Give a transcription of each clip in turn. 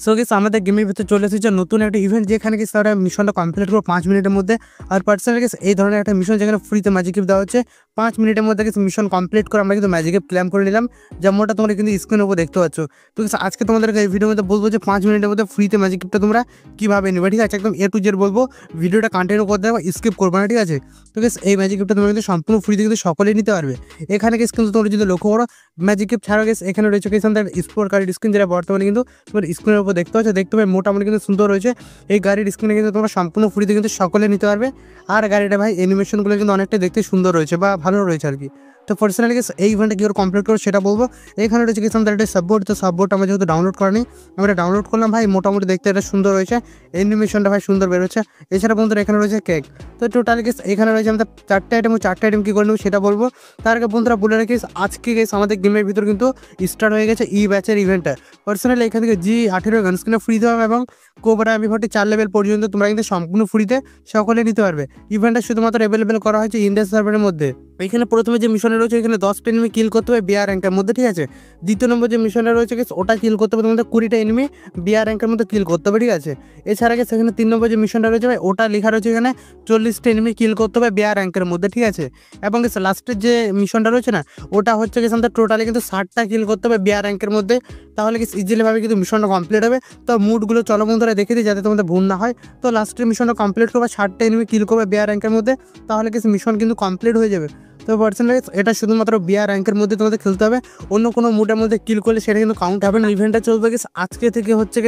So guys আমাদের গেমের ভিতরে চলে এসেছে নতুন একটা ইভেন্ট যেখানে গাইস তারা মিশনটা কমপ্লিট করবো 5 মিনিটের মধ্যে। আর পার্সোনালি গাইস এই ধরনের একটা মিশন যেখানে ফ্রিতে ম্যাজিক গিফট দেওয়া হচ্ছে 5 মিনিটের মধ্যে গাইস মিশন কমপ্লিট করে আমরা কিন্তু ম্যাজিক গিফট ক্লেম করে নিলাম, যেমনটা তোমরা কিন্তু স্ক্রিনের উপর দেখতে পাচ্ছ। তো গাইস আজকে তোমাদের এই ভিডিওর মধ্যে বলবো যে 5 মিনিটের মধ্যে ফ্রিতে ম্যাজিক গিফটটা তোমরা কিভাবে নেবে, ঠিক আছে? একদম A to Z বলবো, ভিডিওটা কন্টিনিউ করতে হবে, স্কিপ করবে না, ঠিক আছে? তো গাইস এই ম্যাজিক গিফটটা তোমরা কিন্তু সম্পূর্ণ ফ্রিতে কিন্তু সকলেই নিতে পারবে। এখানে গাইস কিন্তু তোমরা যদি লক্ষ্য করো ম্যাজিক গিফট ছাড়াও গাইস এখানে রয়েছে গাইস আমাদের স্পোর্ট গাড়ির স্ক্রিন, যেটা বর্তমানে কিন্তু তোমার স্ক্রিনের উপর দেখতে পাচ্ছ। দেখতে পাবে মোটামুটি কিন্তু সুন্দর রয়েছে। এই গাড়ির স্ক্রিনে কিন্তু তোমরা সম্পূর্ণ ফ্রিতে কিন্তু সকলে নিতে পারবে। আর গাড়িটা ভাই অ্যানিমেশনগুলো কিন্তু অনেকটা দেখতে সুন্দর রয়েছে বা ভালো রয়েছে আর কি। তো পার্সোনালি গাইস এই ইভেন্টটা কীভাবে কমপ্লিট করো সেটা বলবো। এখানে রয়েছে কিছু আমাদের একটা সাববোর্ড, তো সাববোর্ড আমরা যেহেতু ডাউনলোড করিনি, আমরা ডাউনলোড করলাম ভাই। মোটামুটি দেখতে এটা সুন্দর রয়েছে, অ্যানিমেশনটা ভাই সুন্দর বেরোচ্ছে। এছাড়া বন্ধুরা এখানে রয়েছে কেক। তো টোটালি গাইস এখানে রয়েছে আমাদের 4টা আইটেম, 4টা আইটেম কী করে নেবো সেটা বলবো। তার আগে বন্ধুরা বলে রাখিস আজকে গাইস আমাদের গেমের ভিতর কিন্তু স্টার্ট হয়ে গেছে ই ব্যাচের ইভেন্টটা। পার্সোনালি এখান থেকে G18 গান স্ক্রিনে ফ্রি দেওয়া হবে এবং কোবরা M40 4 লেভেল পর্যন্ত তোমরা কিন্তু সম্পূর্ণ ফ্রিতে সকলে নিতে পারবে। ইভেন্টটা শুধুমাত্র অ্যাভেলেবেল করা হয়েছে ইন্ডিয়া সার্ভারের মধ্যে। এখানে প্রথমে যে মিশনে রয়েছে এখানে 10টা এনিমি কিল করতে হবে বিআর র্যাঙ্কের মধ্যে, ঠিক আছে? দ্বিতীয় নম্বর যে মিশনে রয়েছে ওটা কিল করতে হবে তোমাদের 20টা এনিমি বিআর র্যাঙ্কের মধ্যে কিল করতে হবে, ঠিক আছে? এছাড়া সেখানে 3 নম্বর যে মিশনটা রয়েছে ভাই ওটা লেখা রয়েছে এখানে 40টা এনিমি কিল করতে হবে বিআর র্যাঙ্কের মধ্যে, ঠিক আছে? এবং লাস্টের যে মিশনটা রয়েছে না ওটা হচ্ছে আমাদের টোটালি কিন্তু 60টা কিল করতে হবে বিআর র্যাঙ্কের মধ্যে। তাহলে ইজিলিভাবে কিন্তু মিশনটা কমপ্লিট হবে। তো মুডগুলো চলো বন্ধুরা দেখে দিই যাতে তোমাদের ভুল না হয়। তো লাস্টের মিশনটা কমপ্লিট করবে 60টা এনিমি কিল করবে বিআর র্যাঙ্কের মধ্যে, তাহলে মিশন কিন্তু কমপ্লিট হয়ে যাবে। তো পার্সোনালি এটা শুধুমাত্র বিআর র্যাঙ্কের মধ্যে তোমাদের খেলতে হবে, অন্য কোনো মুডের মধ্যে কিল করলে সেটা কিন্তু কাউন্ট হবে না। ইভেন্টটা চলবে আজকে থেকে হচ্ছে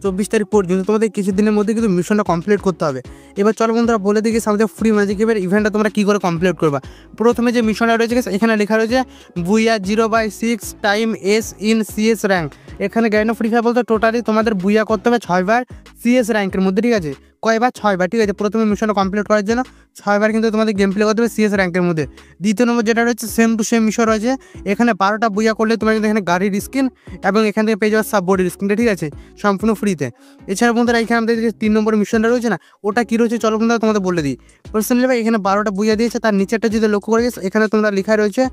24 তারিখ পর্যন্ত, তোমাদের কিছুদিনের মধ্যে কিন্তু মিশনটা কমপ্লিট করতে হবে। এবার চলো বন্ধুরা বলে দিই আমাদের ফ্রি ম্যাজিক গিফটের ইভেন্টটা তোমরা কী করে কমপ্লিট করবা। প্রথমে যে মিশনটা রয়েছে এখানে লেখা রয়েছে বুইয়া 0/6 time S in CS rank. এখানে গাইনো ফ্রি ফায়ার বলতে টোটালি তোমাদের বুইয়া করতে হবে 6 বার CS র্যাঙ্কের মধ্যে, ঠিক আছে? কয়বার? 6 বার, ঠিক আছে? প্রথমে মিশনটা কমপ্লিট করার জন্য 6 বার কিন্তু তোমাদের গেম প্লে করতে হবে CS র্যাঙ্কের মধ্যে। দ্বিতীয় নম্বর যেটা রয়েছে সেম টু সেম মিশন রয়েছে, এখানে 12টা বুইয়া করলে তোমরা কিন্তু এখানে গাড়ির স্কিন এবং এখান থেকে পেয়ে যাওয়ার সাববোর্ডের স্কিনটা, ঠিক আছে? সম্পূর্ণ ফ্রিতে। এছাড়া বন্ধুরা এখানে আমাদের যে 3 নম্বর মিশনটা রয়েছে না ওটা কী রয়েছে চলো বন্ধুরা তোমাদের বলে দিই। পার্সোনালি ভাই এখানে 12টা বুইয়া দিয়েছে, তার নিচেরটা যদি লক্ষ্য করে এখানে তোমরা লেখা রয়েছে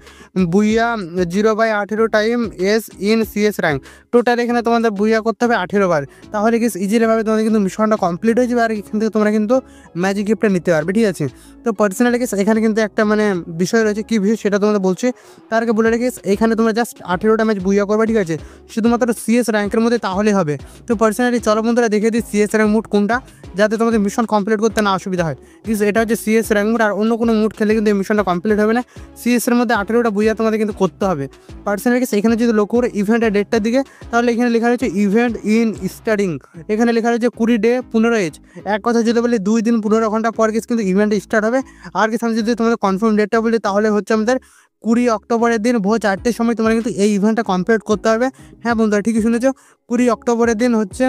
বুইয়া 0/18 time S in CS rank. Total এখানে তোমাদের বুইয়া করতে হবে 18 বার, তাহলে ইজিলিভাবে তোমাদের কিন্তু মিশনটা কমপ্লিট হয়ে যাবে আর এখান থেকে তোমরা কিন্তু ম্যাজিক গিফটটা নিতে পারবে, ঠিক আছে? তো পার্সোনালি এখানে কিন্তু একটা বিষয় রয়েছে, কী বিষয় সেটা তোমাদের বলছি। তার আগে বলে রেখেছি এখানে তোমরা জাস্ট 18টা ম্যাচ বুইয়া করবে, ঠিক আছে? শুধুমাত্র CS র্যাঙ্কের মধ্যে তাহলে হবে। তো পার্সোনালি চলো বন্ধুরা দেখে দিই CS র্যাঙ্ক মুড কোনটা, যাতে তোমাদের মিশন কমপ্লিট করতে না অসুবিধা হয়। কিন্তু এটা হচ্ছে CS র্যাঙ্ক মুড, আর অন্য কোনো মুড খেলে কিন্তু এই মিশনটা কমপ্লিট হবে না। CS এর মধ্যে 18টা বুইয়া তোমাদের কিন্তু করতে হবে। পার্সোনালি এখানে যদি লক্ষ্য করে ইভেন্টের ডেটটার দিকে, তাহলে এখানে লেখা রয়েছে ইভেন্ট ইন স্টার্টিং। এখানে লেখা রয়েছে 20 ডে 15 এজ। এক কথা যদি বলি 2 দিন 15 ঘন্টা পর কিন্তু ইভেন্ট স্টার্ট হবে। আর আমি যদি তোমাদের কনফার্ম ডেটটা বলি তাহলে হচ্ছে আমাদের 20 অক্টোবরের দিন ভোর 4টের সময় তোমরা কিন্তু এই ইভেন্টটা কমপ্লিট করতে হবে। হ্যাঁ বন্ধুরা ঠিকই শুনেছো, 20 অক্টোবরের দিন হচ্ছে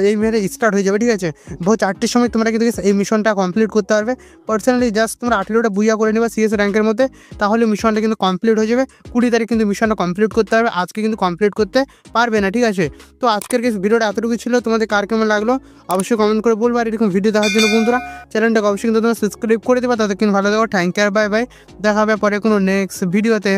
এই ইভেন্ট স্টার্ট হয়ে যাবে, ঠিক আছে? ভোর 4টের সময় তোমরা কিন্তু এই মিশনটা কমপ্লিট করতে পারবে। পার্সোনালি জাস্ট তোমরা 18টা বুইয়া করে নেবে CS র্যাঙ্কের মধ্যে, তাহলে মিশনটা কিন্তু কমপ্লিট হয়ে যাবে। 20 তারিখ কিন্তু মিশনটা কমপ্লিট করতে হবে, আজকে কিন্তু কমপ্লিট করতে পারবে না, ঠিক আছে? তো আজকের ভিডিওটা এতটুকু ছিল, তোমাদের কার কেমন লাগলো অবশ্যই কমেন্ট করে বলবো। আর এরকম ভিডিও দেখার জন্য বন্ধুরা চ্যানেলটাকে অবশ্যই কিন্তু তোমরা সাবস্ক্রাইব করে দেবে। ততক্ষণ ভালো থাকো, থ্যাংক ইউ, বাই বাই। দেখা হবে পরে কোনো নেক্সট ভিডিওতে।